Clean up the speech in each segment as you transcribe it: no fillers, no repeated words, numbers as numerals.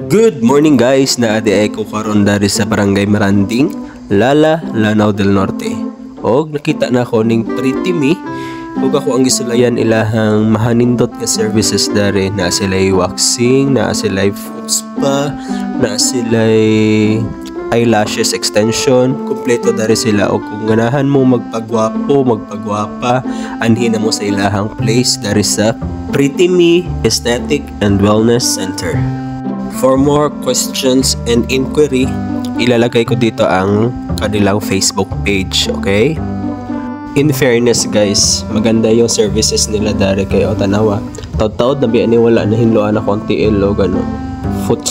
Good morning guys, naadi ay ko karon dari sa Barangay Maranding, Lala, Lanao del Norte. Og nakita na ako ning Pretty Me, ug ako ang gisulayan ilahang mahanindot nga services dari. Na sila'y waxing, na sila'y foot spa, na sila'y eyelashes extension, kumpleto dari sila. Og kung ganahan mo magpagwapo, magpagwapa, anhin na mo sa ilahang place dari sa Pretty Me Aesthetic and Wellness Center. For more questions and inquiry, ilalagay ko dito ang kanilang Facebook page, okay? In fairness guys, maganda yung services nila dari kayo tanawa. Taud-taud na biya ni wala na hinloan na konti ilo gano. Foot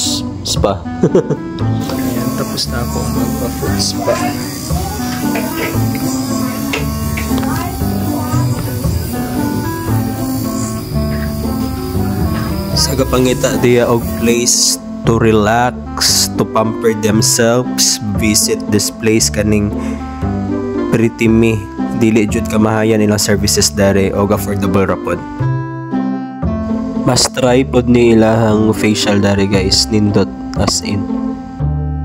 spa. Ayan, tapos na ako magpa-foot spa. Sa kapangita diya og place to relax, to pamper themselves, visit this place kaning Pretty Me. Dili jud kamahayan ilang services dari og affordable ra pod. Mas try pod ni ilahang facial dari guys, nindot as in.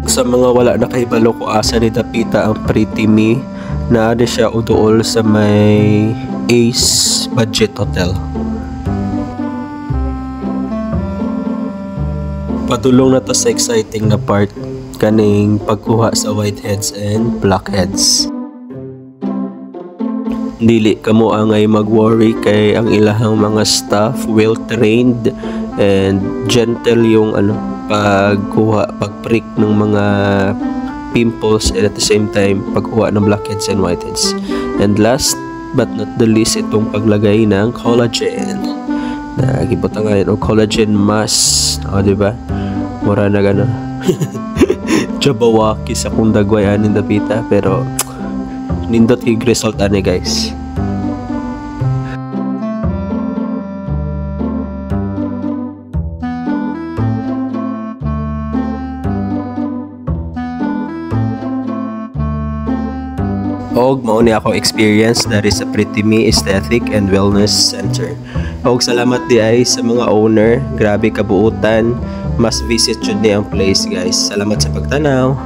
Sa mga wala na kahibalo ko asa ni dapita ang Pretty Me, naade siya uduol sa may Ace Budget Hotel. Padulong na to sa exciting na part kaning pagkuha sa whiteheads and blackheads. Dili kamo angay mag-worry kay ang ilahang mga staff well trained and gentle yung pagkuha, pagprick ng mga pimples, and at the same time pagkuha ng blackheads and whiteheads. And last but not the least, itong paglagay ng collagen. Nagibutangan o collagen mask, diba? Mura na gano. Jabawaki sa kung dagwayanin dapita, pero nindot hig result ani guys. Og mao ni ako experience dari sa Pretty Me Aesthetic and Wellness Center. Og salamat di ay sa mga owner, grabe kabuutan. Mas visit jud ni ang place guys. Salamat sa pagtanaw.